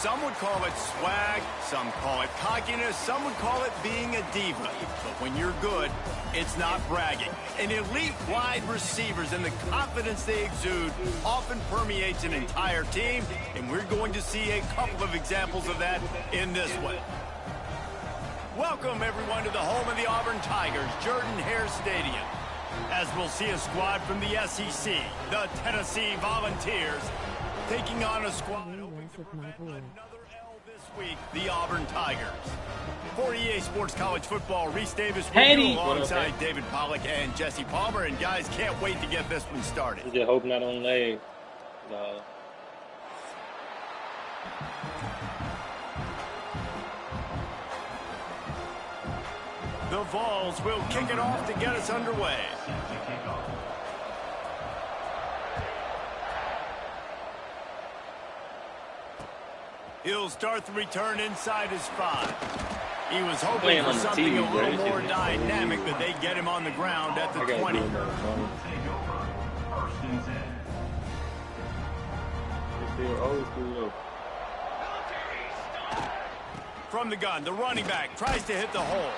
Some would call it swag, some call it cockiness, some would call it being a diva. But when you're good, it's not bragging. An elite wide receivers and the confidence they exude often permeates an entire team, and we're going to see a couple of examples of that in this one. Welcome, everyone, to the home of the Auburn Tigers, Jordan-Hare Stadium. As we'll see a squad from the SEC, the Tennessee Volunteers, taking on a squad hoping to prevent another L this week, the Auburn Tigers. For EA Sports College Football, Reese Davis with you alongside David Pollack and Jesse Palmer. And guys, can't wait to get this one started. Just hope not on leg. No. The Vols will kick it off to get us underway. He'll start the return inside his 5. He was hoping for something a little more dynamic, but they get him on the ground at the 20. From the gun, the running back tries to hit the hole.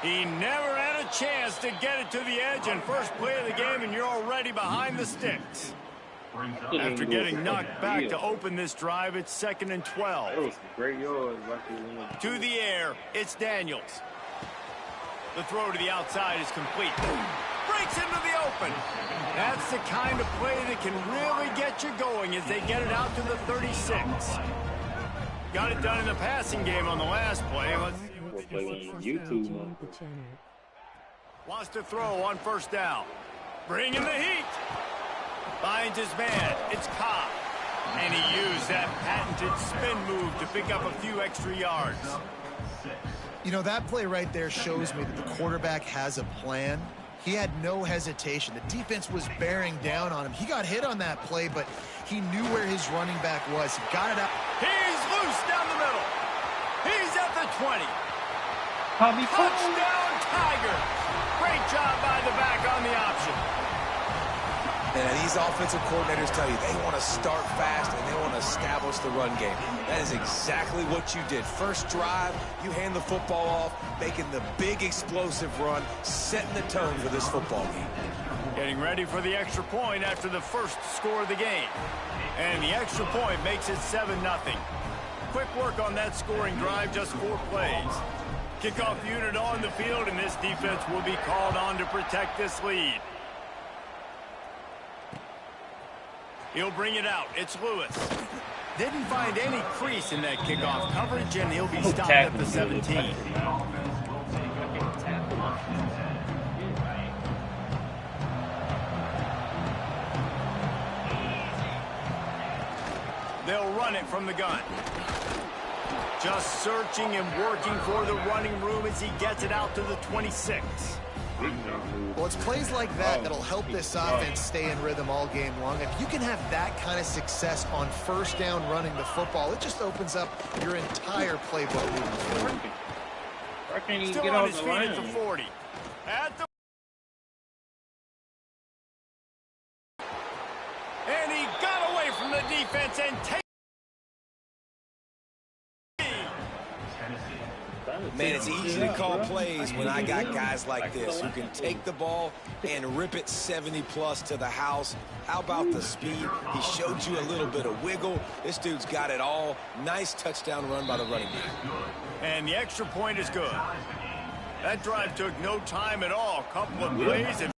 He never had a chance to get it to the edge, and first play of the game, and you're already behind the sticks. After getting knocked back to open this drive, it's 2nd and 12. That was some great yards. To the air, it's Daniels. The throw to the outside is complete. Breaks into the open. That's the kind of play that can really get you going as they get it out to the 36. Got it done in the passing game on the last play. Let's see what play on YouTube. Wants to throw on first down. Bringing the heat. Finds his man. It's Cobb. And he used that patented spin move to pick up a few extra yards. You know, that play right there shows me that the quarterback has a plan. He had no hesitation. The defense was bearing down on him. He got hit on that play, but he knew where his running back was. He got it out. He's loose down the middle. He's at the 20. Touchdown Tigers. Great job by the back on the option. And these offensive coordinators tell you they want to start fast and they want to establish the run game. That is exactly what you did. First drive, you hand the football off, making the big explosive run, setting the tone for this football game. Getting ready for the extra point after the first score of the game. And the extra point makes it 7-0. Quick work on that scoring drive, just 4 plays. Kickoff unit on the field, and this defense will be called on to protect this lead. He'll bring it out. It's Lewis. Didn't find any crease in that kickoff coverage, and he'll be stopped at the 17. They'll run it from the gun. Just searching and working for the running room as he gets it out to the 26. Well, it's plays like that that'll help this offense stay in rhythm all game long. If you can have that kind of success on first down running the football, it just opens up your entire playbook moving forward. Why can't he Still get on off his the feet line? at the 40. At the and he got away from the defense and take. Man, it's easy to call plays when I got guys like this who can take the ball and rip it 70+ to the house. How about the speed? He showed you a little bit of wiggle. This dude's got it all. Nice touchdown run by the running back. And the extra point is good. That drive took no time at all. A couple of plays and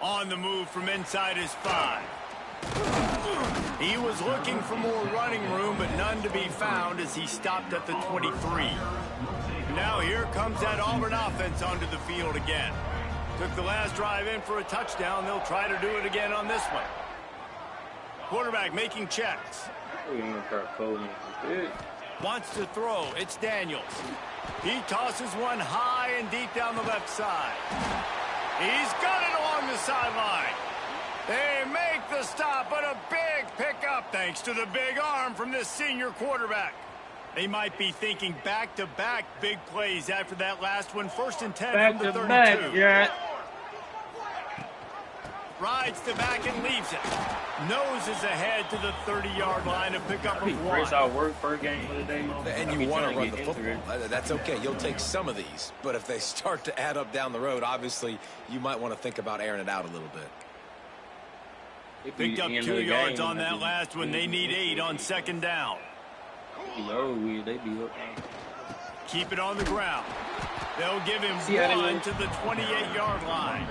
on the move from inside his 5. He was looking for more running room, but none to be found as he stopped at the 23. Now here comes that Auburn offense onto the field again. Took the last drive in for a touchdown. They'll try to do it again on this one. Quarterback making checks. Wants to throw. It's Daniels. He tosses one high and deep down the left side. He's got it along the sideline. They make the stop, but a big pickup thanks to the big arm from this senior quarterback. They might be thinking back-to-back big plays after that last one. 1st and 10 from the 32. Yeah. rides the back and leaves it. Noses ahead to the 30-yard line to pick up a one. First our work per game of the day. And you want to run the football. That's okay. You'll take some of these. But if they start to add up down the road, obviously, you might want to think about airing it out a little bit. Picked up 2 yards on that last one. They need 8 on second down. They be up. Keep it on the ground. They'll give him 1 to the 28-yard line.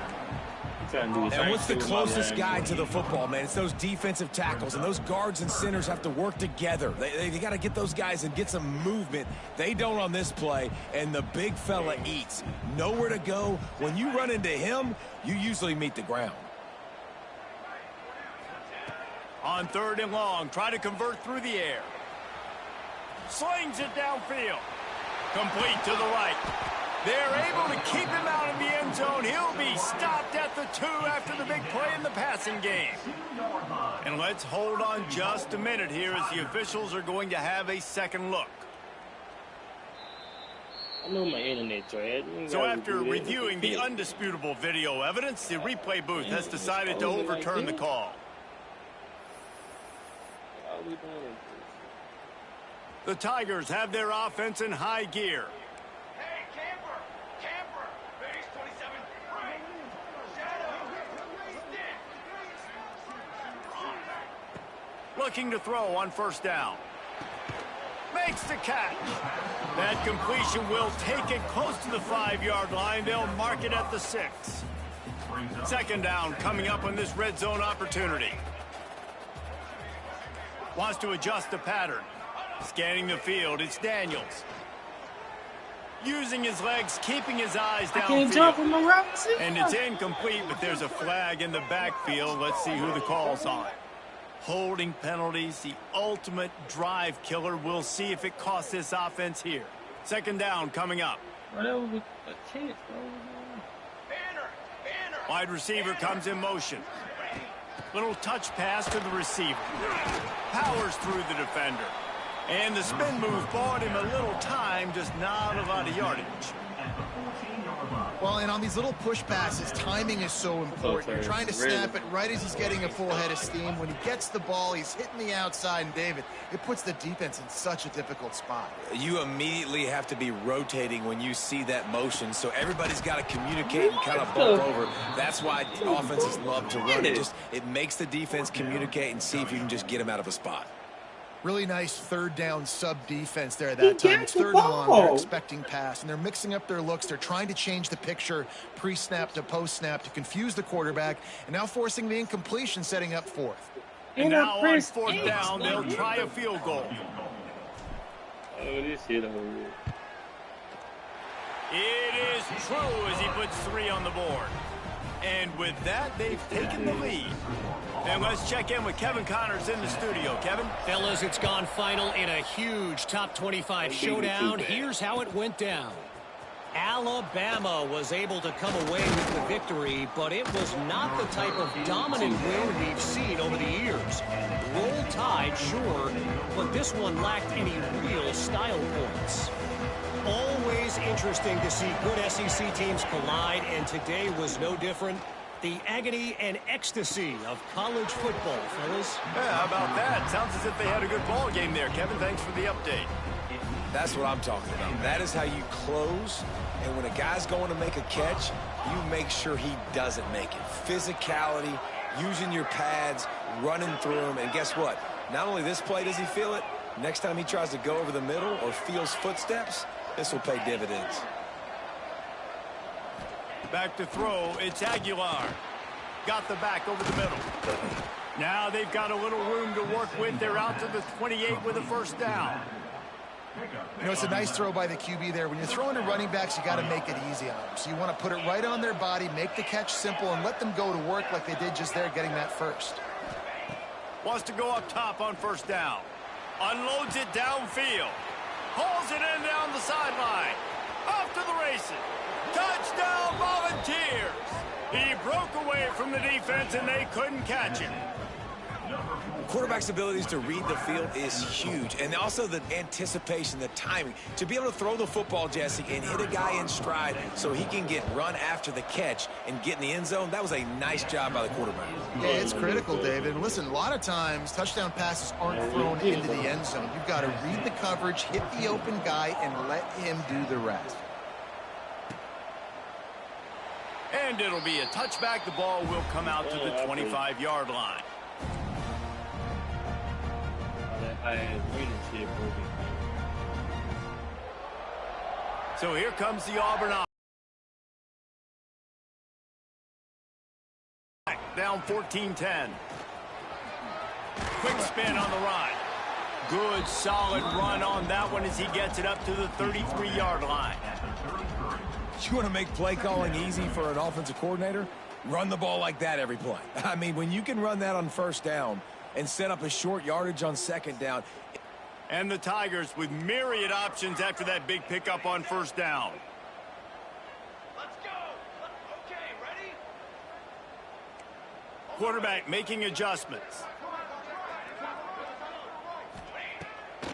And what's the closest guy to the football, man? It's those defensive tackles, and those guards and centers have to work together. They got to get those guys and get some movement. They don't on this play, and the big fella eats. Nowhere to go. When you run into him, you usually meet the ground. On 3rd and long, try to convert through the air. Slings it downfield. Complete to the right. They're able to keep him out of the end zone. He'll be stopped at the 2 after the big play in the passing game. And let's hold on just a minute here as the officials are going to have a second look. I know my internet trash. So after reviewing the undisputable video evidence, the replay booth has decided to overturn the call. The Tigers have their offense in high gear. Hey, Camper, base 27, right. Shadow. Looking to throw on first down. Makes the catch. That completion will take it close to the 5-yard line. They'll mark it at the 6. Second down coming up on this red zone opportunity. Wants to adjust the pattern. Scanning the field, it's Daniels. Using his legs, keeping his eyes downfield. I can't jump from the route. And it's incomplete, but there's a flag in the backfield. Let's see who the call's on. Holding penalties, the ultimate drive killer. We'll see if it costs this offense here. Second down coming up. Wide receiver comes in motion. Little touch pass to the receiver. Powers through the defender. And the spin move bought him a little time, just not a lot of yardage. Well, and on these little push passes, timing is so important. You're trying to snap it right as he's getting a full head of steam. When he gets the ball, he's hitting the outside, and David, it puts the defense in such a difficult spot. You immediately have to be rotating when you see that motion, so everybody's got to communicate and kind of bump over. That's why offenses love to run it. It makes the defense communicate and see if you can just get him out of a spot. Really nice third down sub defense there at that time. It's 3rd and long. They're expecting pass, and they're mixing up their looks. They're trying to change the picture pre-snap to post-snap to confuse the quarterback, and now forcing the incompletion, setting up 4th. And now on 4th down, they'll try a field goal. Oh, this shit over here. It is true as he puts 3 on the board. And with that, they've taken the lead. And let's check in with Kevin Connors in the studio. Kevin? Fellas, it's gone final in a huge top 25 showdown. Here's how it went down. Alabama was able to come away with the victory, but it was not the type of dominant win we've seen over the years. Roll Tide, sure, but this one lacked any real style points. Always interesting to see good SEC teams collide, and today was no different. The agony and ecstasy of college football, fellas. Yeah, how about that? Sounds as if they had a good ball game there. Kevin, thanks for the update. That's what I'm talking about. That is how you close, and when a guy's going to make a catch, you make sure he doesn't make it. Physicality, using your pads, running through them, and guess what? Not only this play does he feel it, next time he tries to go over the middle or feels footsteps, this will pay dividends. Back to throw, it's Aguilar. Got the back over the middle. Now they've got a little room to work with. They're out to the 28 with a first down. You know, it's a nice throw by the QB there. When you're throwing to running backs, you got to make it easy on them. So you want to put it right on their body, make the catch simple, and let them go to work like they did just there, getting that first. Wants to go up top on first down. Unloads it downfield. Hauls it in down the sideline. Off to the races. Touchdown, Volunteers! He broke away from the defense, and they couldn't catch him. Quarterback's abilities to read the field is huge, and also the anticipation, the timing. To be able to throw the football, Jesse, and hit a guy in stride so he can get run after the catch and get in the end zone, that was a nice job by the quarterback. Yeah, it's critical, David. And listen, a lot of times touchdown passes aren't thrown into the end zone. You've got to read the coverage, hit the open guy, and let him do the rest. And it'll be a touchback. The ball will come out to the 25-yard line. So here comes the Auburn offense. Down 14-10. Quick spin on the run. Good, solid run on that one as he gets it up to the 33-yard line. You want to make play calling easy for an offensive coordinator? Run the ball like that every play. I mean, when you can run that on first down and set up a short yardage on second down. And the Tigers with myriad options after that big pickup on first down. Let's go. Okay, ready? Quarterback making adjustments.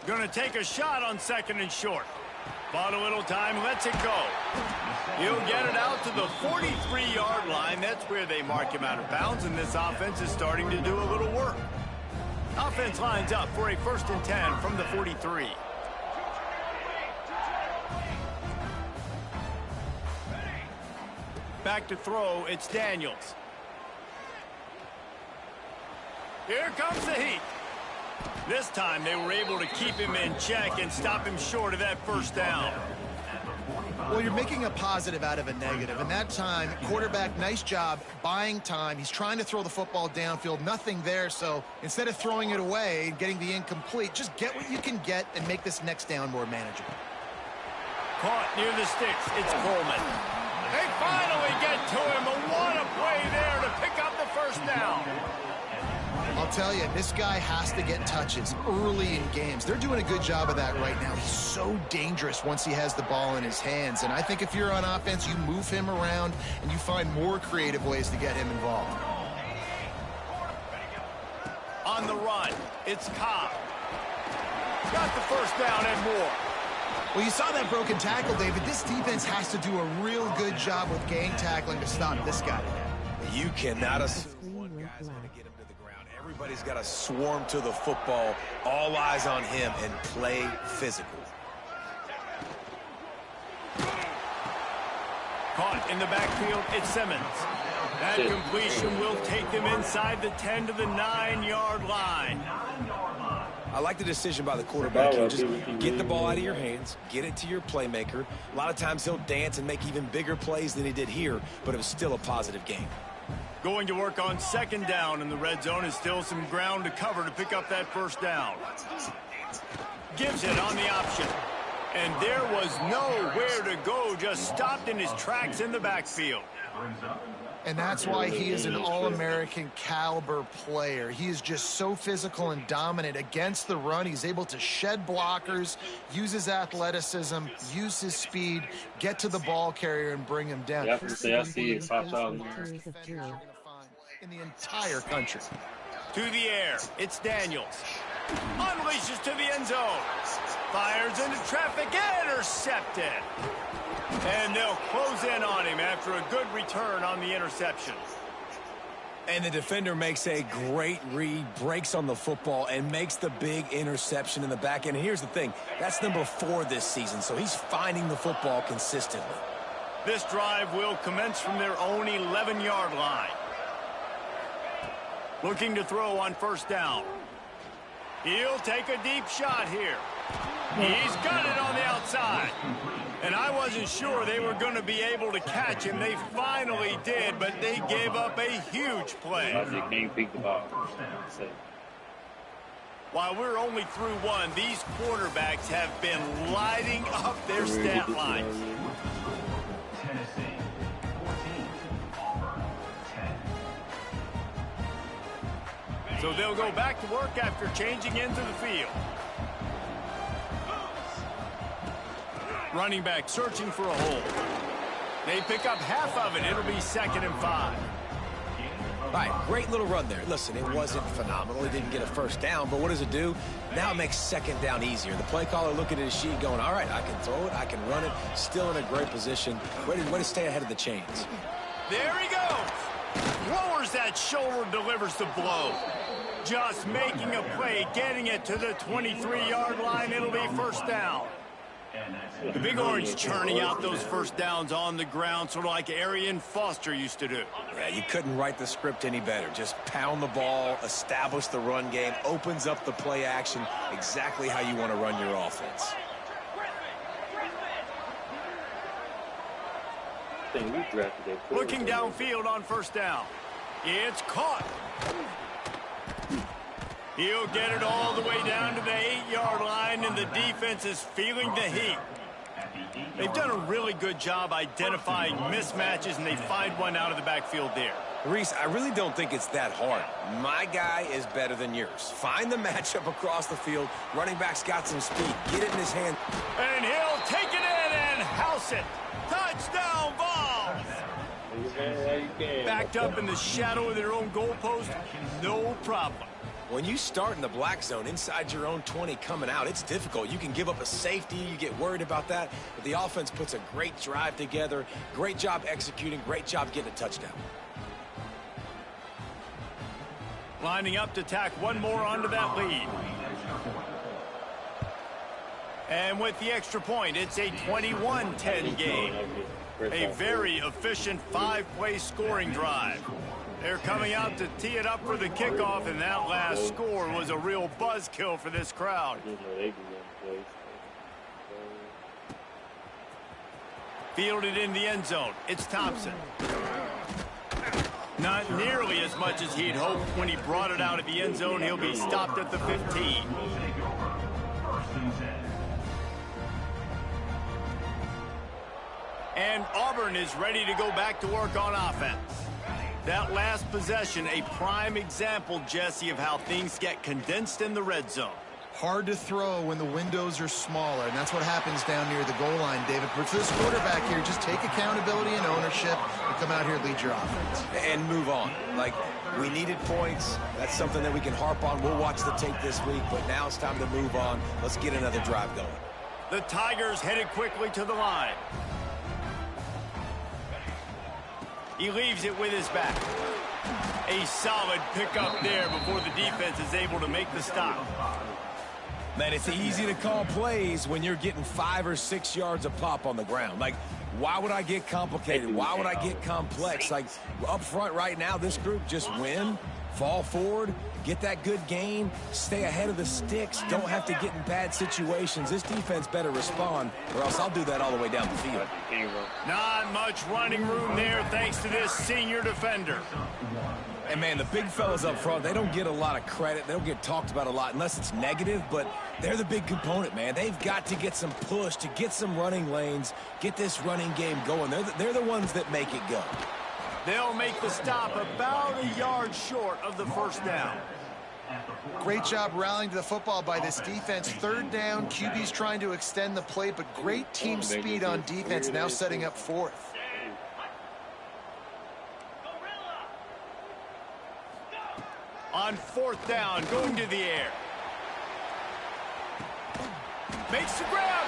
Going to take a shot on second and short. Bought a little time, lets it go. He'll get it out to the 43-yard line. That's where they mark him out of bounds, and this offense is starting to do a little work. Offense lines up for a 1st and 10 from the 43. Back to throw, it's Daniels. Here comes the heat. This time they were able to keep him in check and stop him short of that first down. Well, you're making a positive out of a negative. And that time, quarterback, nice job buying time. He's trying to throw the football downfield. Nothing there. So instead of throwing it away and getting the incomplete, just get what you can get and make this next down more manageable. Caught near the sticks. It's Coleman. They finally get to him. But what a play there to pick up the first down. I'll tell you, this guy has to get touches early in games. They're doing a good job of that right now. He's so dangerous once he has the ball in his hands. And I think if you're on offense, you move him around and you find more creative ways to get him involved. On the run, it's Cobb. Got the first down and more. Well, you saw that broken tackle, David. This defense has to do a real good job with gang tackling to stop this guy. You cannot assume one guy's going to get him to the ground. Everybody's got to swarm to the football, all eyes on him, and play physical. Caught in the backfield, it's Simmons. That completion will take them inside the 10 to the 9-yard line. I like the decision by the quarterback here. Just get the ball out of your hands, get it to your playmaker. A lot of times he'll dance and make even bigger plays than he did here, but it was still a positive game. Going to work on second down, and the red zone is still some ground to cover to pick up that first down. Gives it on the option. And there was nowhere to go, just stopped in his tracks in the backfield. And that's why he is an All-American caliber player. He is just so physical and dominant against the run. He's able to shed blockers, use his athleticism, use his speed, get to the ball carrier and bring him down. I see it popped out. In the entire country. To the air, it's Daniels. Unleashes to the end zone. Fires into traffic, intercepted. And they'll close in on him after a good return on the interception. And the defender makes a great read, breaks on the football, and makes the big interception in the back end. And here's the thing, that's number 4 this season, so he's finding the football consistently. This drive will commence from their own 11-yard line. Looking to throw on first down. He'll take a deep shot here. He's got it on the outside. And I wasn't sure they were going to be able to catch him. They finally did, but they gave up a huge play. I can't pick the ball. While we're only through one, these quarterbacks have been lighting up their stat lines. Tennessee, 14. Auburn, 10. So they'll go back to work after changing into the field. Running back searching for a hole. They pick up half of it. It'll be 2nd and 5. All right, great little run there. Listen, it wasn't phenomenal. He didn't get a first down, but what does it do? Now it makes second down easier. The play caller looking at his sheet going, all right, I can throw it, I can run it, still in a great position. Way to stay ahead of the chains. There he goes. Lowers that shoulder, delivers the blow. Just making a play, getting it to the 23-yard line. It'll be first down. The Big Orange churning out those first downs on the ground, sort of like Arian Foster used to do. Yeah, you couldn't write the script any better. Just pound the ball, establish the run game, opens up the play action, exactly how you want to run your offense. Looking downfield on first down. It's caught. He'll get it all the way down to the 8-yard line, and the defense is feeling the heat. They've done a really good job identifying mismatches, and they find one out of the backfield there. Reese, I really don't think it's that hard. My guy is better than yours. Find the matchup across the field. Running back's got some speed. Get it in his hand. And he'll take it in and house it. Touchdown, Vols! Backed up in the shadow of their own goalpost, no problem. When you start in the black zone inside your own 20 coming out, it's difficult. You can give up a safety. You get worried about that. But the offense puts a great drive together. Great job executing. Great job getting a touchdown. Lining up to tack one more onto that lead. And with the extra point, it's a 21-10 game. A very efficient 5-play scoring drive. They're coming out to tee it up for the kickoff, and that last score was a real buzzkill for this crowd. Fielded in the end zone. It's Thompson. Not nearly as much as he'd hoped when he brought it out of the end zone. He'll be stopped at the 15. And Auburn is ready to go back to work on offense. That last possession, a prime example, Jesse, of how things get condensed in the red zone. Hard to throw when the windows are smaller, and that's what happens down near the goal line, David. But for this quarterback here, just take accountability and ownership and come out here and lead your offense. And move on. Like, we needed points. That's something that we can harp on. We'll watch the tape this week, but now it's time to move on. Let's get another drive going. The Tigers headed quickly to the line. He leaves it with his back. A solid pickup there before the defense is able to make the stop. Man, it's easy to call plays when you're getting 5 or 6 yards a pop on the ground. Like, why would I get complicated? Why would I get complex? Like, up front right now, this group just win, fall forward, get that good gain, stay ahead of the sticks, don't have to get in bad situations. This defense better respond, or else I'll do that all the way down the field. Not much running room there thanks to this senior defender. And, man, the big fellas up front, they don't get a lot of credit. They don't get talked about a lot unless it's negative, but they're the big component, man. They've got to get some push, to get some running lanes, get this running game going. They're the ones that make it go. They'll make the stop about a yard short of the first down. Great job rallying to the football by this defense. Third down, QB's trying to extend the play, but great team speed on defense, now setting up fourth. On fourth down, going to the air. Makes the grab,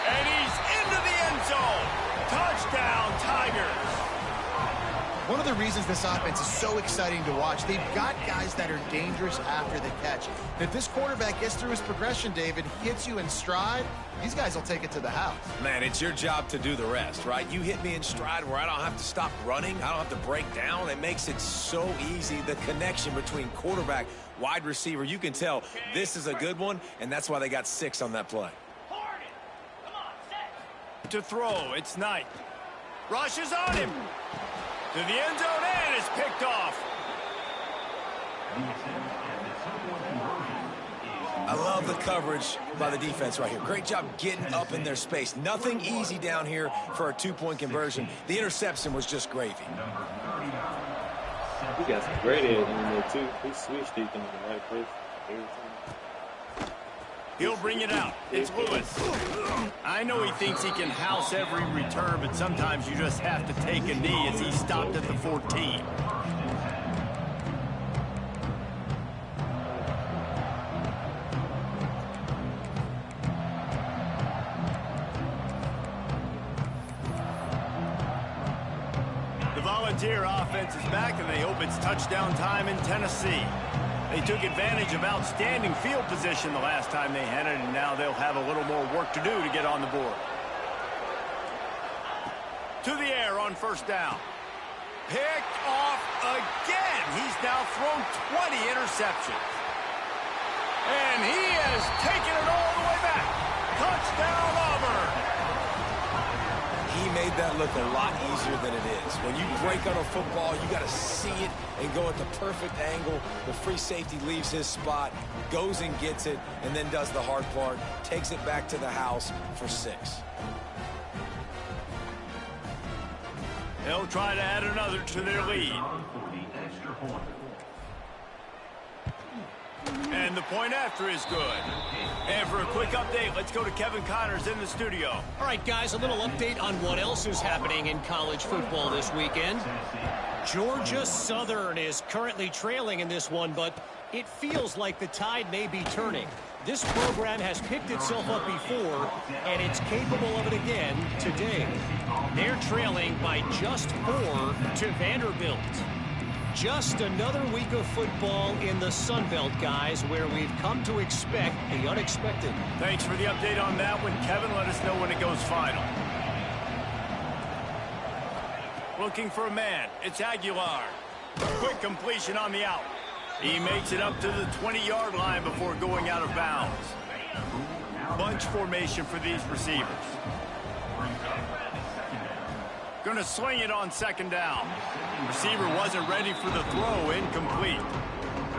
and he's into the end zone. Touchdown, Tigers. One of the reasons this offense is so exciting to watch, they've got guys that are dangerous after the catch. If this quarterback gets through his progression, David, hits you in stride, these guys will take it to the house. Man, it's your job to do the rest, right? You hit me in stride where I don't have to stop running. I don't have to break down. It makes it so easy. The connection between quarterback, wide receiver, you can tell this is a good one, and that's why they got 6 on that play. To throw, it's Knight. Rushes on him. To the end zone, and is picked off. I love the coverage by the defense right here. Great job getting up in their space. Nothing easy down here for a 2-point conversion. The interception was just gravy. He got some great edge in there, too. He switched deep into the right place. He'll bring it out. It's Lewis. I know he thinks he can house every return, but sometimes you just have to take a knee as he stopped at the 14. Volunteer offense is back, and they hope it's touchdown time in Tennessee. They took advantage of outstanding field position the last time they had it, and now they'll have a little more work to do to get on the board. To the air on first down. Picked off again. He's now thrown 20 interceptions. And he has taken it all the way back. Touchdown, Auburn. He made that look a lot easier than it is. When you break on a football, you got to see it and go at the perfect angle. The free safety leaves his spot, goes and gets it, and then does the hard part, takes it back to the house for 6. They'll try to add another to their lead. And the point after is good. And for a quick update, let's go to Kevin Connors in the studio. All right, guys, a little update on what else is happening in college football this weekend. Georgia Southern is currently trailing in this one, but it feels like the tide may be turning. This program has picked itself up before, and it's capable of it again today. They're trailing by just 4 to Vanderbilt. Just another week of football in the Sun Belt, guys, where we've come to expect the unexpected. Thanks for the update on that one, Kevin. Let us know when it goes final. Looking for a man. It's Aguilar. Quick completion on the out. He makes it up to the 20-yard line before going out of bounds. Bunch formation for these receivers. Going to sling it on second down. Receiver wasn't ready for the throw. Incomplete.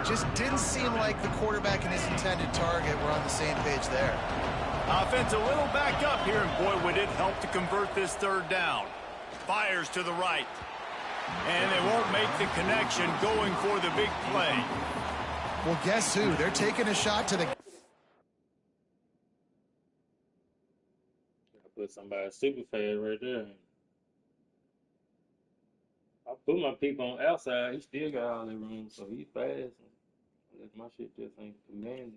Just didn't seem like the quarterback and his intended target were on the same page there. Offense a little back up here, and boy, would it help to convert this third down. Fires to the right. And they won't make the connection going for the big play. Well, guess who? They're taking a shot to the... Put somebody super fast right there. I put my people on outside. He still got all the room, so he's fast. My shit just ain't commanding.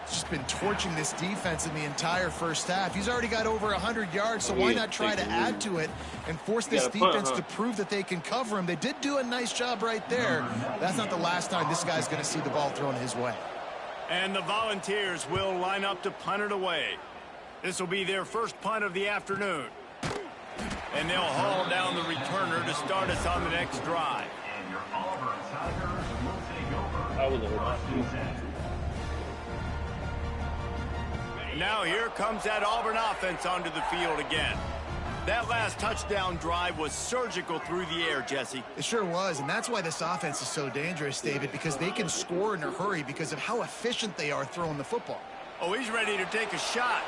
Just been torching this defense in the entire first half. He's already got over 100 yards, so why not try to add to it and force this defense to prove that they can cover him? They did do a nice job right there. That's not the last time this guy's going to see the ball thrown his way. And the Volunteers will line up to punt it away. This will be their first punt of the afternoon. And they'll haul down the returner to start us on the next drive. And your Auburn Tigers will take over. I was a Now here comes that Auburn offense onto the field again. That last touchdown drive was surgical through the air, Jesse. It sure was, and that's why this offense is so dangerous, David, because they can score in a hurry because of how efficient they are throwing the football. Oh, he's ready to take a shot.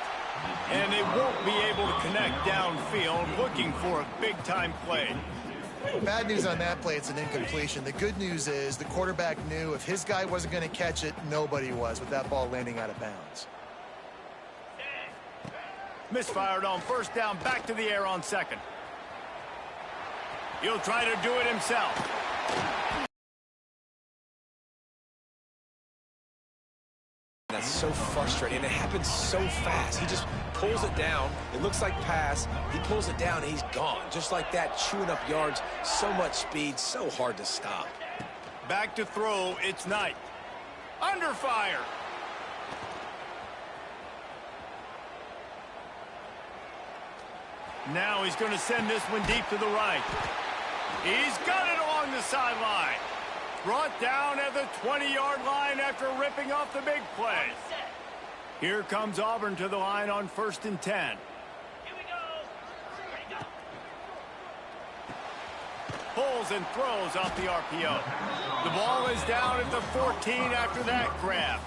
And they won't be able to connect downfield, looking for a big-time play. Bad news on that play, it's an incompletion. The good news is the quarterback knew if his guy wasn't going to catch it, nobody was with that ball landing out of bounds. Misfired on first down, back to the air on second. He'll try to do it himself. That's so frustrating, and it happens so fast. He just pulls it down. It looks like pass. He pulls it down, and he's gone. Just like that, chewing up yards. So much speed, so hard to stop. Back to throw, it's Knight. Under fire. Now he's going to send this one deep to the right. He's got it along the sideline. Brought down at the 20-yard line after ripping off the big play. Here comes Auburn to the line on 1st and 10. Here we go. Ready, go. Pulls and throws off the RPO. The ball is down at the 14 after that grab.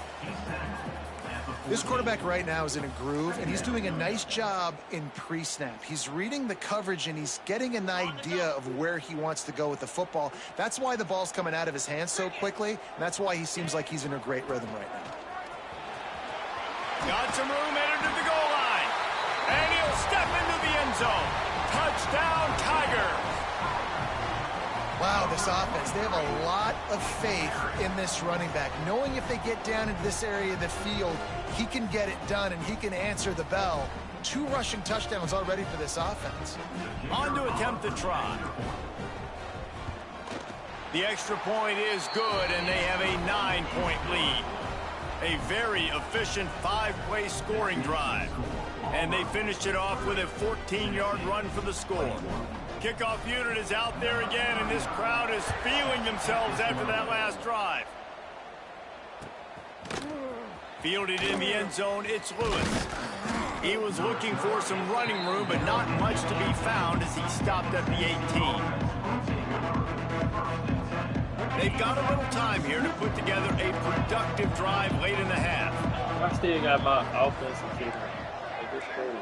This quarterback right now is in a groove, and he's doing a nice job in pre-snap. He's reading the coverage, and he's getting an idea of where he wants to go with the football. That's why the ball's coming out of his hands so quickly, and that's why he seems like he's in a great rhythm right now. Got some room headed to the goal line. And he'll step into the end zone. Touchdown, Tigers. Wow, this offense, they have a lot of faith in this running back. Knowing if they get down into this area of the field, he can get it done and he can answer the bell. 2 rushing touchdowns already for this offense. On to attempt the try. The extra point is good, and they have a 9-point lead. A very efficient 5-play scoring drive. And they finished it off with a 14-yard run for the score. Kickoff unit is out there again, and this crowd is feeling themselves after that last drive. Fielded in the end zone, it's Lewis. He was looking for some running room, but not much to be found as he stopped at the 18. They've got a little time here to put together a productive drive late in the half. I still got my offensive kicker. Like, it's crazy.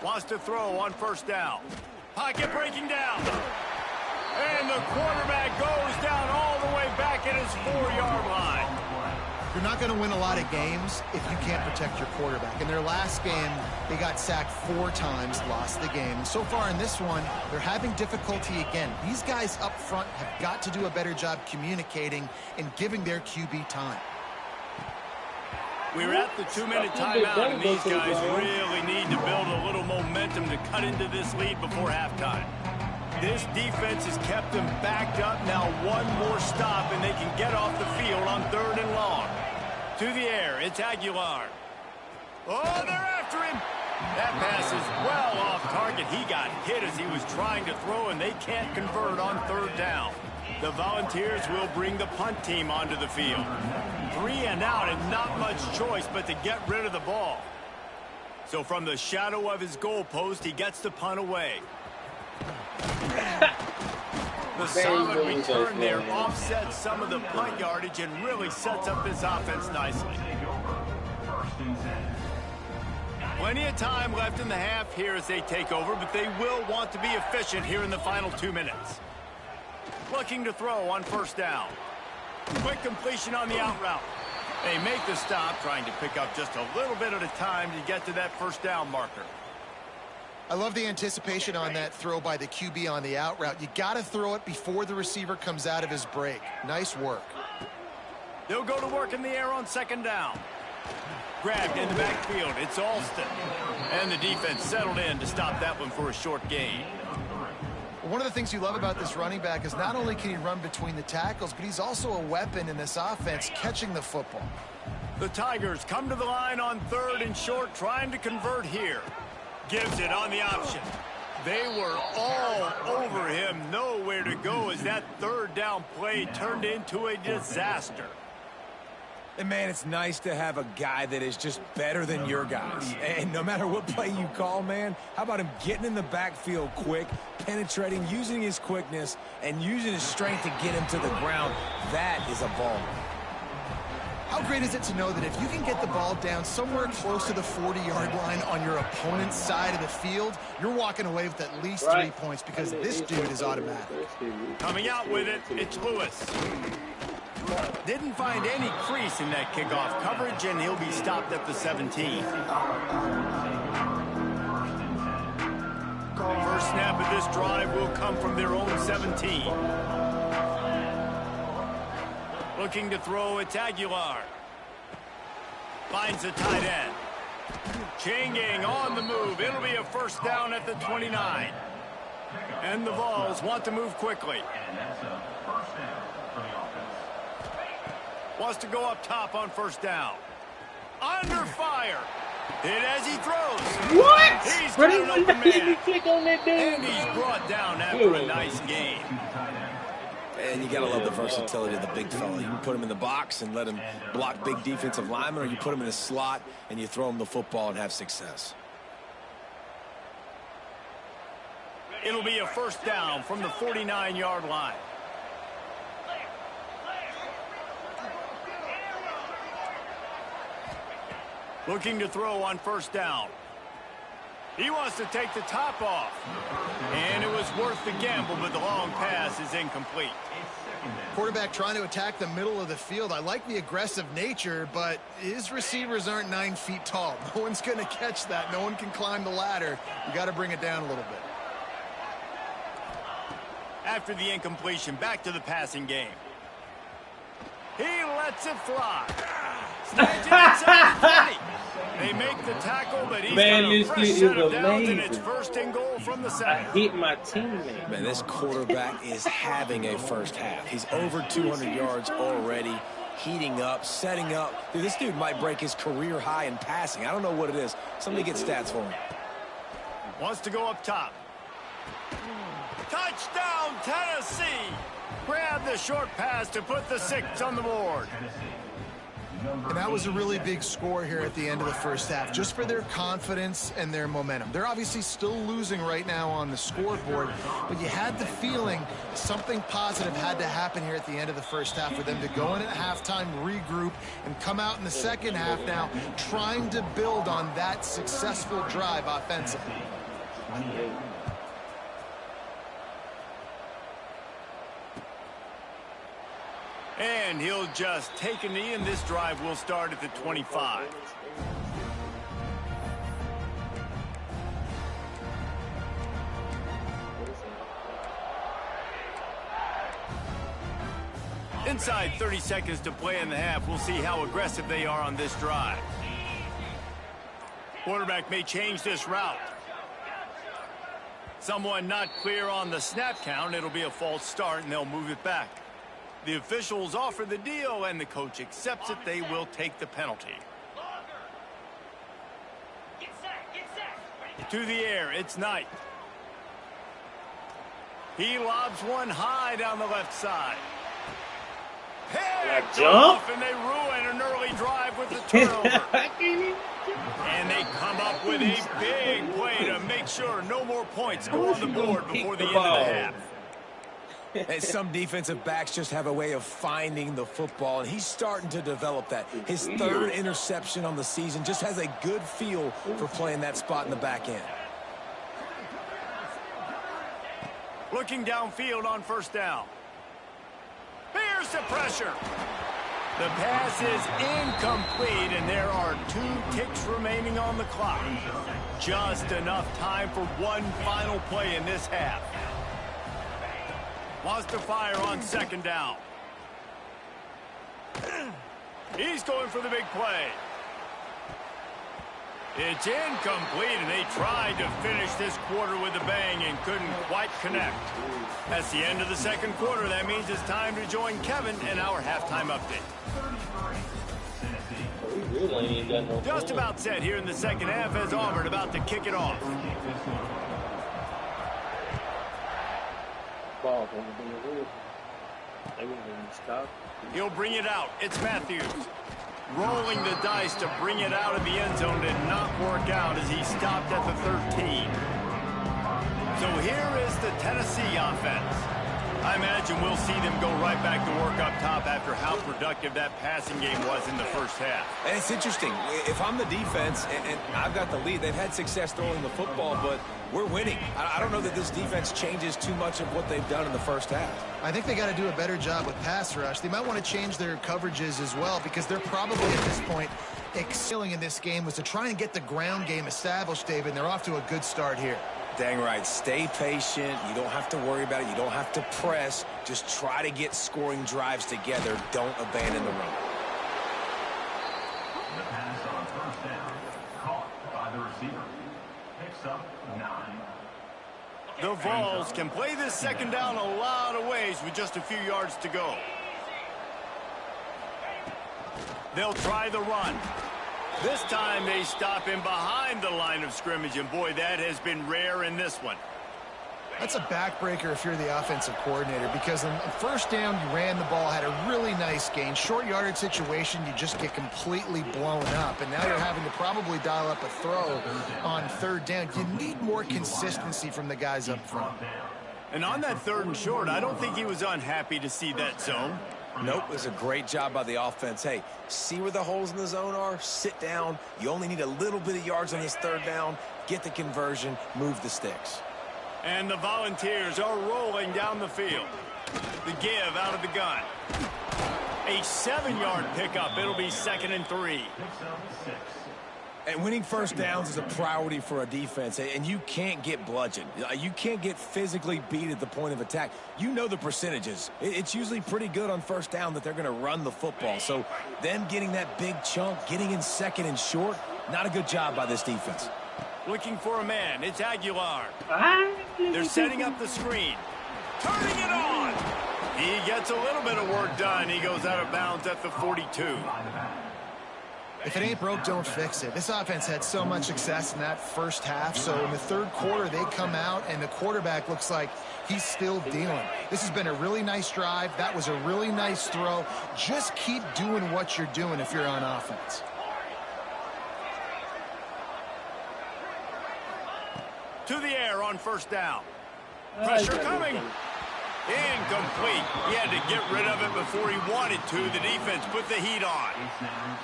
Wants to throw on first down. Pocket breaking down. And the quarterback goes down all the way back at his 4-yard line. You're not going to win a lot of games if you can't protect your quarterback. In their last game, they got sacked 4 times, lost the game. So far in this one, they're having difficulty again. These guys up front have got to do a better job communicating and giving their QB time. We're at the 2-minute timeout, and these guys really need to build a little momentum to cut into this lead before halftime. This defense has kept them backed up. Now one more stop, and they can get off the field on 3rd and long. To the air, it's Aguilar. Oh, they're after him. That pass is well off target. He got hit as he was trying to throw, and they can't convert on 3rd down. The Volunteers will bring the punt team onto the field. 3 and out, and not much choice but to get rid of the ball. So from the shadow of his goalpost, he gets the punt away. The solid return there offsets some of the punt yardage and really sets up this offense nicely. Plenty of time left in the half here as they take over, but they will want to be efficient here in the final 2 minutes. Looking to throw on first down. Quick completion on the out route. They make the stop, trying to pick up just a little bit at a time to get to that first down marker. I love the anticipation on that throw by the QB on the out route. You got to throw it before the receiver comes out of his break. Nice work. They'll go to work in the air on 2nd down. Grabbed in the backfield. It's Alston. And the defense settled in to stop that one for a short gain. One of the things you love about this running back is not only can he run between the tackles, but he's also a weapon in this offense, catching the football. The Tigers come to the line on 3rd and short, trying to convert here. Gives it on the option. They were all over him, nowhere to go as that 3rd down play turned into a disaster. And, man, it's nice to have a guy that is just better than your guys. And no matter what play you call, man, how about him getting in the backfield quick, penetrating, using his quickness, and using his strength to get him to the ground? That is a ball. How great is it to know that if you can get the ball down somewhere close to the 40-yard line on your opponent's side of the field, you're walking away with at least 3 points because this dude is automatic. Coming out with it, it's Lewis. Didn't find any crease in that kickoff coverage, and he'll be stopped at the 17. The first snap of this drive will come from their own 17. Looking to throw, it's Aguilar. Finds the tight end. Changing on the move. It'll be a first down at the 29. And the Vols want to move quickly. Wants to go up top on first down. Under fire. Hit as he throws. What? He's got an open man. Click on that And he's brought down after a nice gain. And you got to love the versatility of the big fella. You can put him in the box and let him block big defensive linemen, or you put him in the slot and you throw him the football and have success. It'll be a first down from the 49-yard line. Looking to throw on first down. He wants to take the top off. And it was worth the gamble, but the long pass is incomplete. Quarterback trying to attack the middle of the field. I like the aggressive nature, but his receivers aren't 9 feet tall. No one's going to catch that. No one can climb the ladder. You got to bring it down a little bit. After the incompletion, back to the passing game. He lets it fly. Snags it inside the 20. They make the tackle, but he's got a fresh set of downs, and it's first and goal from the I center. hit my teammate. Man, this quarterback is having a first half. He's over 200 yards already, heating up, setting up. Dude, this dude might break his career high in passing. I don't know what it is. Somebody get stats for him. Wants to go up top. Touchdown, Tennessee! Grab the short pass to put the 6 on the board. And that was a really big score here at the end of the first half, just for their confidence and their momentum. They're obviously still losing right now on the scoreboard, but you had the feeling something positive had to happen here at the end of the first half for them to go in at halftime, regroup, and come out in the second half now trying to build on that successful drive offensively. And he'll just take a knee, and this drive will start at the 25. Inside 30 seconds to play in the half. We'll see how aggressive they are on this drive. Quarterback may change this route. Someone not clear on the snap count. It'll be a false start, and they'll move it back. The officials offer the deal, and the coach accepts it. They will take the penalty. To the air, it's Knight. He lobs one high down the left side. Picked jump? off, and they ruin an early drive with the turnover. And they come up with a big play to make sure no more points go on the board before the end of the half. And some defensive backs just have a way of finding the football, and he's starting to develop that. His 3rd interception on the season, just has a good feel for playing that spot in the back end. Looking downfield on first down. Here's the pressure. The pass is incomplete, and there are 2 ticks remaining on the clock. Just enough time for one final play in this half. Wants to fire on second down. He's going for the big play. It's incomplete, and they tried to finish this quarter with a bang and couldn't quite connect. That's the end of the second quarter. That means it's time to join Kevin in our halftime update. Just about set here in the second half as Auburn about to kick it off. He'll bring it out. It's Matthews. Rolling the dice to bring it out of the end zone did not work out as he stopped at the 13. So here is the Tennessee offense. I imagine we'll see them go right back to work up top after how productive that passing game was in the first half. And it's interesting. If I'm the defense and I've got the lead, they've had success throwing the football, but we're winning. I don't know that this defense changes too much of what they've done in the first half. I think they got to do a better job with pass rush. They might want to change their coverages as well, because they're probably at this point excelling in this game was to try and get the ground game established, David, and they're off to a good start here. Dang right. Stay patient. You don't have to worry about it. You don't have to press. Just try to get scoring drives together. Don't abandon the run. The pass on first down, caught by the receiver. Picks up 9. The Vols can play this second down a lot of ways with just a few yards to go. They'll try the run. This time they stop him behind the line of scrimmage, and boy, that has been rare in this one. That's a backbreaker if you're the offensive coordinator, because on first down, you ran the ball, had a really nice gain. Short yardage situation, you just get completely blown up, and now you're having to probably dial up a throw on third down. You need more consistency from the guys up front. And on that 3rd and short, I don't think he was unhappy to see that zone. Nope, it was a great job by the offense. Hey, see where the holes in the zone are? Sit down. You only need a little bit of yards on this third down. Get the conversion. Move the sticks. And the Volunteers are rolling down the field. The give out of the gun. A 7-yard pickup. It'll be 2nd and 3. And winning first downs is a priority for a defense, and you can't get bludgeoned. You can't get physically beat at the point of attack. You know the percentages. It's usually pretty good on first down that they're going to run the football. So them getting that big chunk, getting in 2nd and short, not a good job by this defense. Looking for a man. It's Aguilar. They're setting up the screen. Turning it on. He gets a little bit of work done. He goes out of bounds at the 42. If it ain't broke, don't fix it. This offense had so much success in that first half, so in the third quarter, they come out, and the quarterback looks like he's still dealing. This has been a really nice drive. That was a really nice throw. Just keep doing what you're doing if you're on offense. To the air on first down. Pressure coming. Incomplete. He had to get rid of it before he wanted to. The defense put the heat on.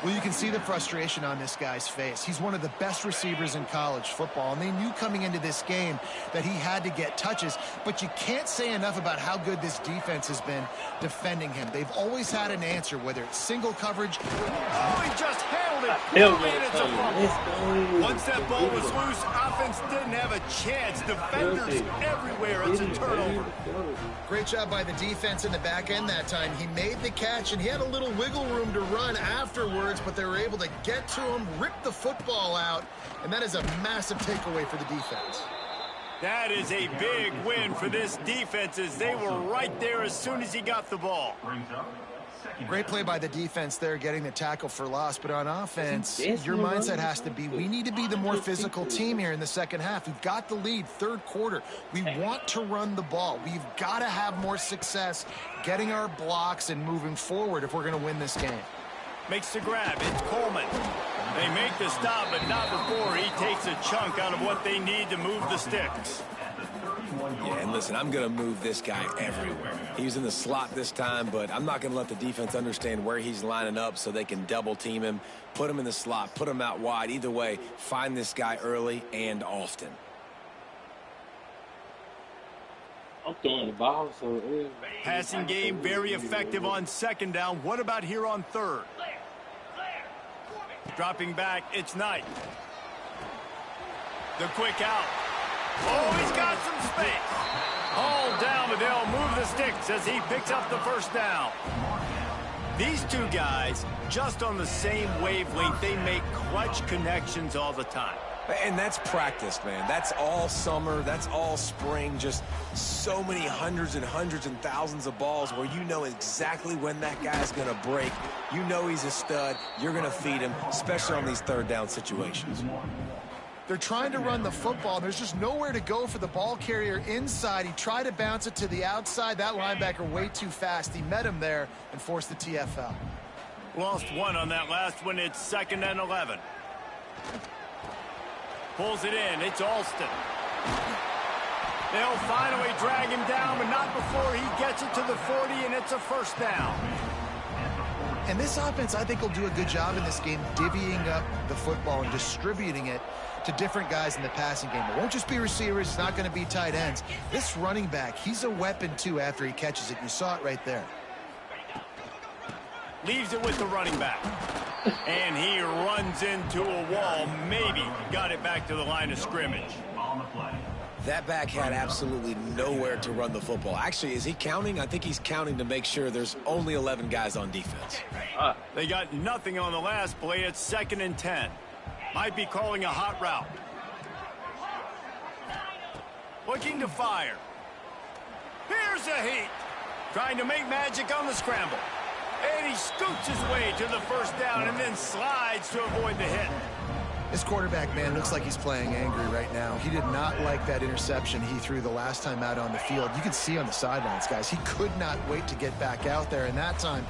Well, you can see the frustration on this guy's face. He's one of the best receivers in college football, and they knew coming into this game that he had to get touches, but you can't say enough about how good this defense has been defending him. They've always had an answer, whether it's single coverage. Oh, he just held it. Once that ball was loose, offense didn't have a chance. Defenders everywhere. It's a turnover. Great job by the defense in the back end that time. He made the catch, and he had a little wiggle room to run afterwards, but they were able to get to him, rip the football out, and that is a massive takeaway for the defense. That is a big win for this defense, as they were right there as soon as he got the ball. Great play by the defense there, getting the tackle for loss. But on offense, your mindset has to be, we need to be the more physical team here in the second half. We've got the lead, third quarter. We want to run the ball. We've got to have more success getting our blocks and moving forward if we're going to win this game. Makes the grab. It's Coleman. They make the stop, but not before he takes a chunk out of what they need to move the sticks. Yeah, and listen, I'm going to move this guy everywhere. He's in the slot this time, but I'm not going to let the defense understand where he's lining up so they can double team him, put him in the slot, put him out wide. Either way, find this guy early and often. I'm throwing the ball, so Passing game very effective on second down. What about here on third? Dropping back, it's Knight. The quick out. Oh, he's got some space. All down, but they'll move the sticks as he picks up the first down. These two guys, just on the same wavelength, they make clutch connections all the time. And that's practice, man. That's all summer. That's all spring. Just so many hundreds and thousands of balls where you know exactly when that guy's going to break. You know he's a stud. You're going to feed him, especially on these third down situations. They're trying to run the football. There's just nowhere to go for the ball carrier inside. He tried to bounce it to the outside. That linebacker way too fast. He met him there and forced the TFL. Lost one on that last one. It's 2nd and 11. Pulls it in. It's Alston. They'll finally drag him down, but not before he gets it to the 40, and it's a first down. And this offense, I think, will do a good job in this game divvying up the football and distributing it to different guys in the passing game. It won't just be receivers. It's not going to be tight ends. This running back, he's a weapon, too, after he catches it. You saw it right there. Leaves it with the running back. And he runs into a wall. Maybe got it back to the line of scrimmage. That back had absolutely nowhere to run the football. Actually, is he counting? I think he's counting to make sure there's only 11 guys on defense. They got nothing on the last play. It's 2nd and 10. Might be calling a hot route. Looking to fire. Here's a heat. Trying to make magic on the scramble. And he scoots his way to the first down and then slides to avoid the hit. This quarterback, man, looks like he's playing angry right now. He did not like that interception he threw the last time out on the field. You could see on the sidelines, guys, he could not wait to get back out there. And that time,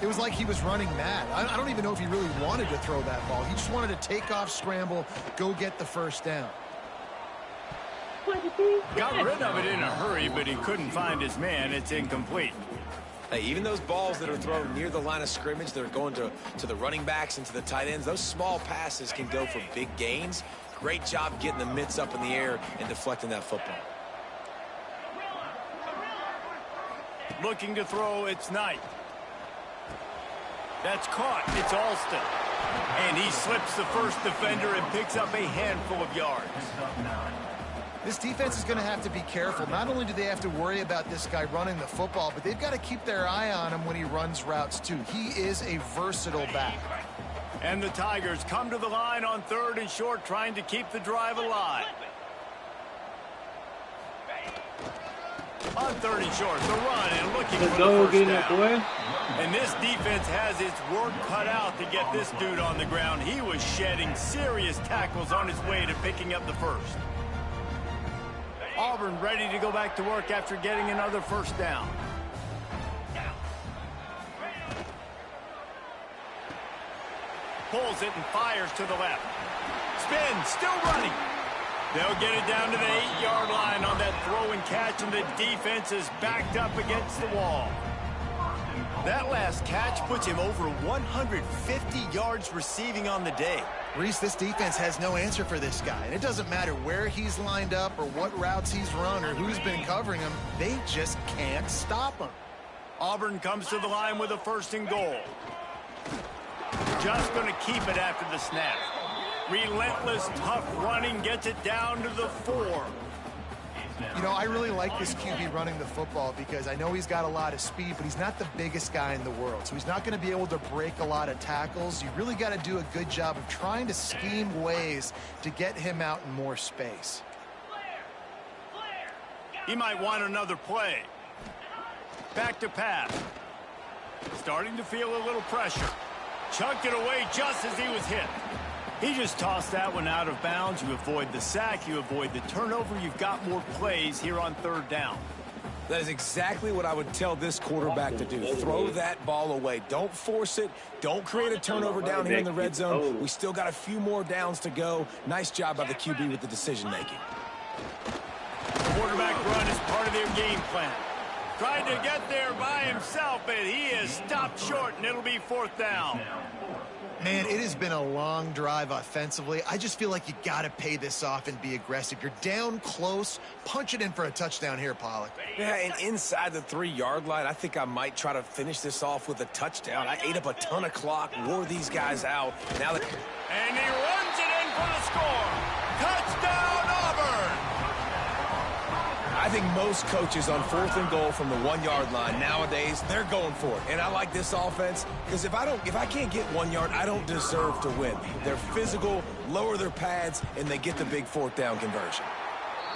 it was like he was running mad. I don't even know if he really wanted to throw that ball. He just wanted to take off, scramble, go get the first down. Got rid of it in a hurry, but he couldn't find his man. It's incomplete. Hey, even those balls that are thrown near the line of scrimmage that are going to the running backs and to the tight ends, those small passes can go for big gains. Great job getting the mitts up in the air and deflecting that football. Looking to throw, it's Knight. That's caught. It's Alston. And he slips the first defender and picks up a handful of yards. This defense is going to have to be careful. Not only do they have to worry about this guy running the football, but they've got to keep their eye on him when he runs routes too. He is a versatile back. And the Tigers come to the line on 3rd and short, trying to keep the drive alive. On 3rd and short, the run and looking for the first down. And this defense has its work cut out to get this dude on the ground. He was shedding serious tackles on his way to picking up the first. Auburn ready to go back to work after getting another first down. Pulls it and fires to the left. Spin, still running. They'll get it down to the 8-yard line on that throw and catch, and the defense is backed up against the wall. That last catch puts him over 150 yards receiving on the day. Reese, this defense has no answer for this guy. And it doesn't matter where he's lined up or what routes he's run or who's been covering him. They just can't stop him. Auburn comes to the line with a 1st and goal. Just going to keep it after the snap. Relentless, tough running gets it down to the 4. You know, I really like this QB running the football because I know he's got a lot of speed, but he's not the biggest guy in the world. So he's not going to be able to break a lot of tackles. You really got to do a good job of trying to scheme ways to get him out in more space. He might want another play. Back to pass. Starting to feel a little pressure. Chunked it away just as he was hit. He just tossed that one out of bounds. You avoid the sack, you avoid the turnover. You've got more plays here on 3rd down. That is exactly what I would tell this quarterback to do. Throw that ball away. Don't force it. Don't create a turnover down here in the red zone. We still got a few more downs to go. Nice job by the QB with the decision-making. Quarterback run is part of their game plan. Tried to get there by himself, but he is stopped short, and it'll be 4th down. Man, it has been a long drive offensively. I just feel like you got to pay this off and be aggressive. You're down close. Punch it in for a touchdown here, Pollock. Yeah, and inside the 3-yard line, I think I might try to finish this off with a touchdown. I ate up a ton of clock, wore these guys out. Now that... And he runs it in for the score. Touchdown, Auburn! I think most coaches on 4th and goal from the 1-yard line nowadays, they're going for it. And I like this offense because if I can't get 1 yard, I don't deserve to win. They're physical, lower their pads, and they get the big 4th down conversion.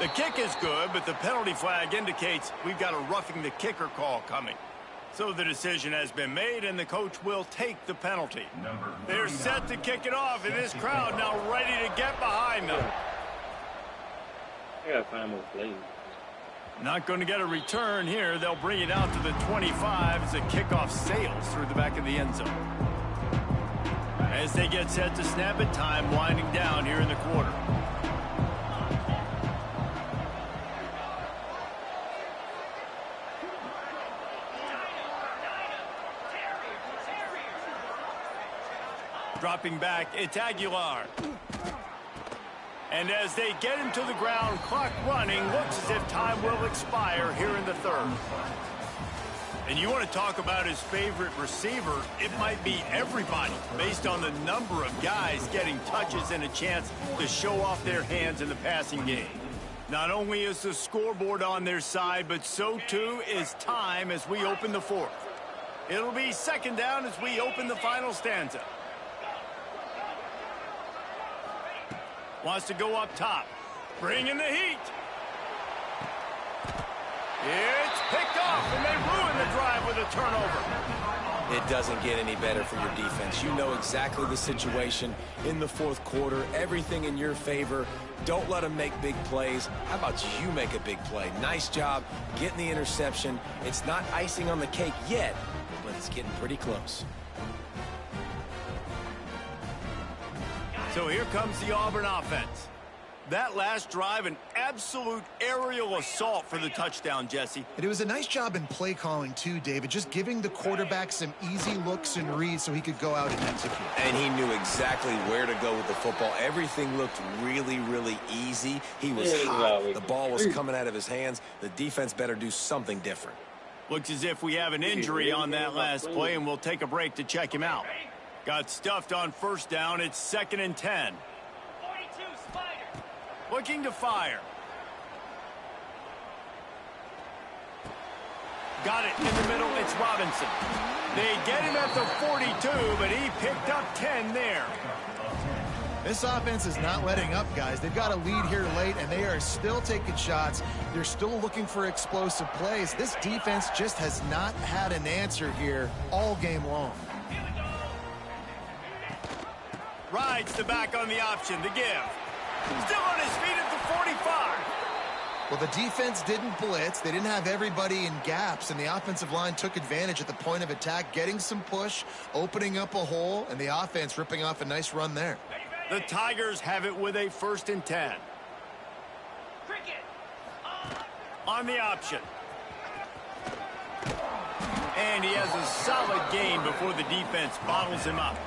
The kick is good, but the penalty flag indicates we've got a roughing the kicker call coming. So the decision has been made, and the coach will take the penalty. They're set to kick it off, and this crowd now ready to get behind them. I gotta find more plays. Not going to get a return here. They'll bring it out to the 25 as the kickoff sails through the back of the end zone. As they get set to snap it, time winding down here in the quarter. Dropping back, it's Aguilar. And as they get him to the ground, clock running, looks as if time will expire here in the 3rd. And you want to talk about his favorite receiver, it might be everybody, based on the number of guys getting touches and a chance to show off their hands in the passing game. Not only is the scoreboard on their side, but so too is time as we open the 4th. It'll be 2nd down as we open the final stanza. Wants to go up top. Bring in the heat. It's picked off, and they ruin the drive with a turnover. It doesn't get any better for your defense. You know exactly the situation in the 4th quarter. Everything in your favor. Don't let them make big plays. How about you make a big play? Nice job getting the interception. It's not icing on the cake yet, but it's getting pretty close. So here comes the Auburn offense. That last drive, an absolute aerial assault for the touchdown, Jesse. And it was a nice job in play calling too, David, just giving the quarterback some easy looks and reads so he could go out and execute. And he knew exactly where to go with the football. Everything looked really, really easy. He was hot. The ball was coming out of his hands. The defense better do something different. Looks as if we have an injury on that last play, and we'll take a break to check him out. Got stuffed on first down. It's 2nd and 10. Looking to fire. Got it in the middle. It's Robinson. They get him at the 42, but he picked up 10 there. This offense is not letting up, guys. They've got a lead here late, and they are still taking shots. They're still looking for explosive plays. This defense just has not had an answer here all game long. Rides the back on the option to give. Still on his feet at the 45. Well, the defense didn't blitz. They didn't have everybody in gaps, and the offensive line took advantage at the point of attack, getting some push, opening up a hole, and the offense ripping off a nice run there. The Tigers have it with a 1st and 10. On the option. And he has a solid gain before the defense bottles him up.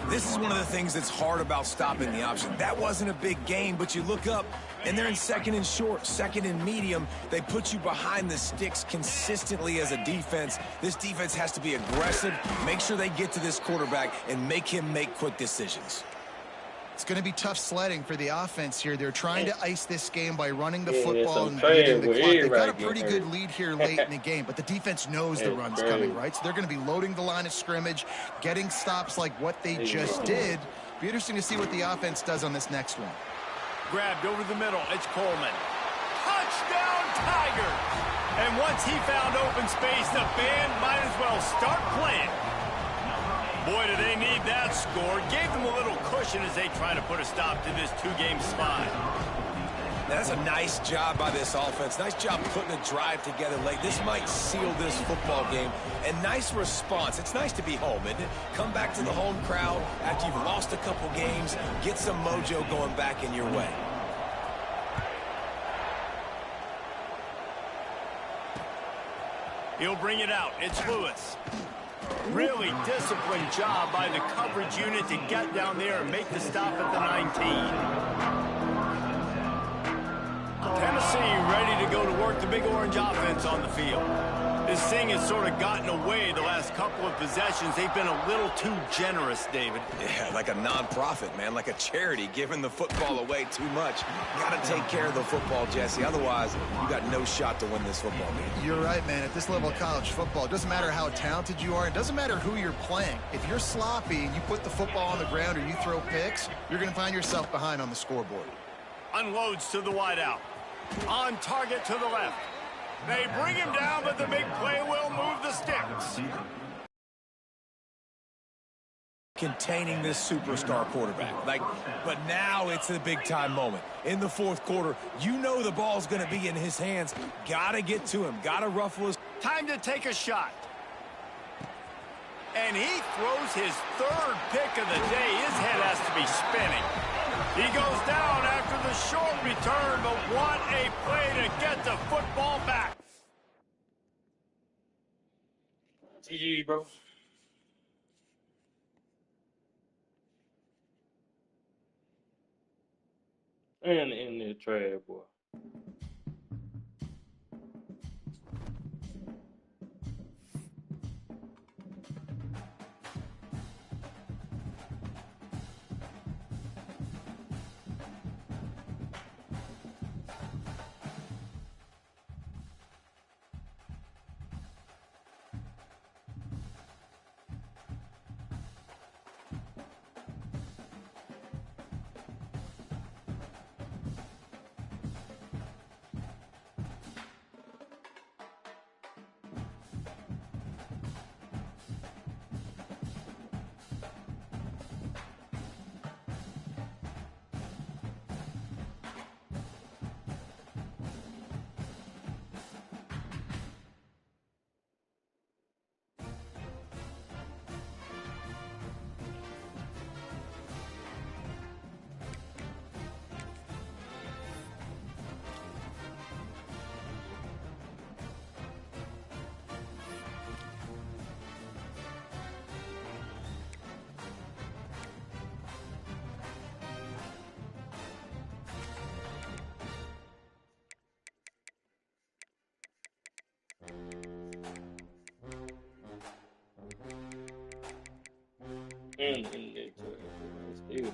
This is one of the things that's hard about stopping the option. That wasn't a big gain, but you look up, and they're in 2nd and short, 2nd and medium. They put you behind the sticks consistently as a defense. This defense has to be aggressive, make sure they get to this quarterback, and make him make quick decisions. It's going to be tough sledding for the offense here. They're trying to ice this game by running the football and beating the clock. They've got a pretty good lead here late in the game, but the defense knows the run's coming, right? So they're going to be loading the line of scrimmage, getting stops like what they just did. Be interesting to see what the offense does on this next one. Grabbed over the middle. It's Coleman. Touchdown, Tigers! And once he found open space, the band might as well start playing. Boy, do they need that score. Gave them a little cushion as they try to put a stop to this 2-game slide. That's a nice job by this offense. Nice job putting a drive together late. This might seal this football game. And nice response. It's nice to be home, isn't it? Come back to the home crowd after you've lost a couple games. Get some mojo going back in your way. He'll bring it out. It's Lewis. Really disciplined job by the coverage unit to get down there and make the stop at the 19. Tennessee ready to go to work the Big Orange offense on the field. This thing has sort of gotten away the last couple of possessions. They've been a little too generous, David. Yeah, like a nonprofit, man, like a charity, giving the football away too much. You got to take care of the football, Jesse. Otherwise, you got no shot to win this football game. You're right, man. At this level of college football, it doesn't matter how talented you are. It doesn't matter who you're playing. If you're sloppy and you put the football on the ground or you throw picks, you're going to find yourself behind on the scoreboard. Unloads to the wideout. On target to the left. They bring him down, but the big play will move the sticks. Containing this superstar quarterback. But now it's a big-time moment. In the fourth quarter, you know the ball's going to be in his hands. Got to get to him. Got to ruffle his... Time to take a shot. And he throws his 3rd pick of the day. His head has to be spinning. He goes down after the short return, but what a play to get the football back. GG, bro. And in the trash, boy. And still.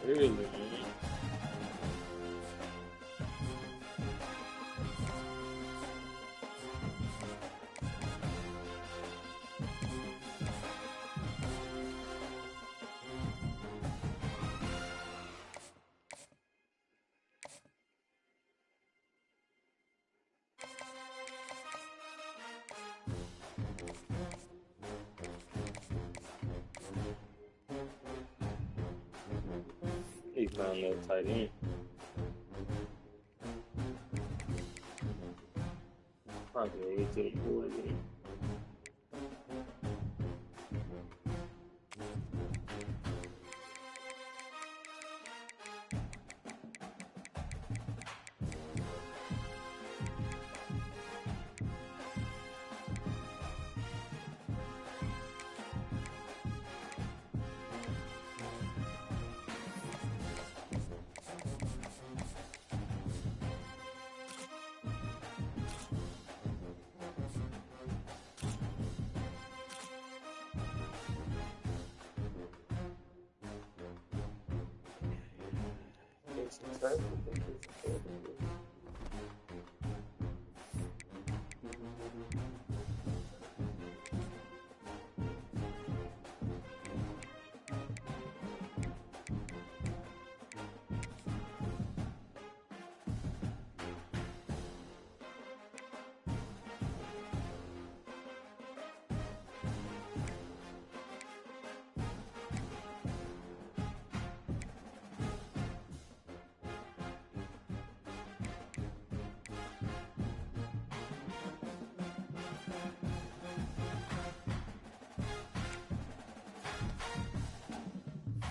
Early, man. He found that tight end. Probably a way to the board again.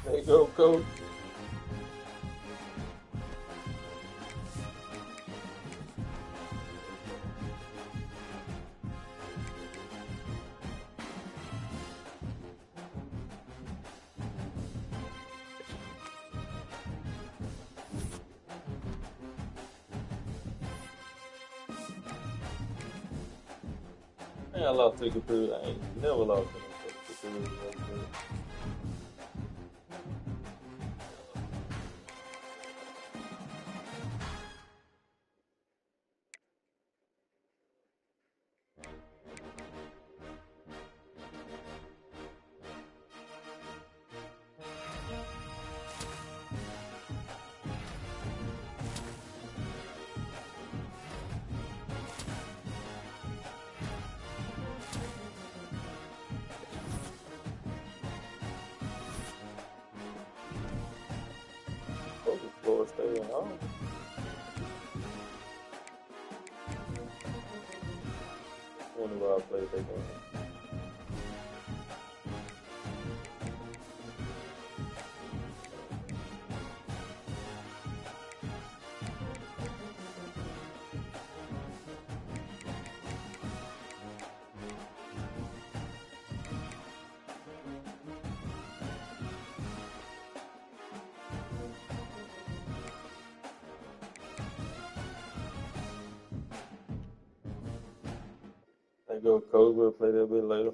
There you go, coach. Man, I lost to Capri. I ain't never lost to Capri. Stay at home. Wonder why I played that game. go with Coach. We'll play that a bit later.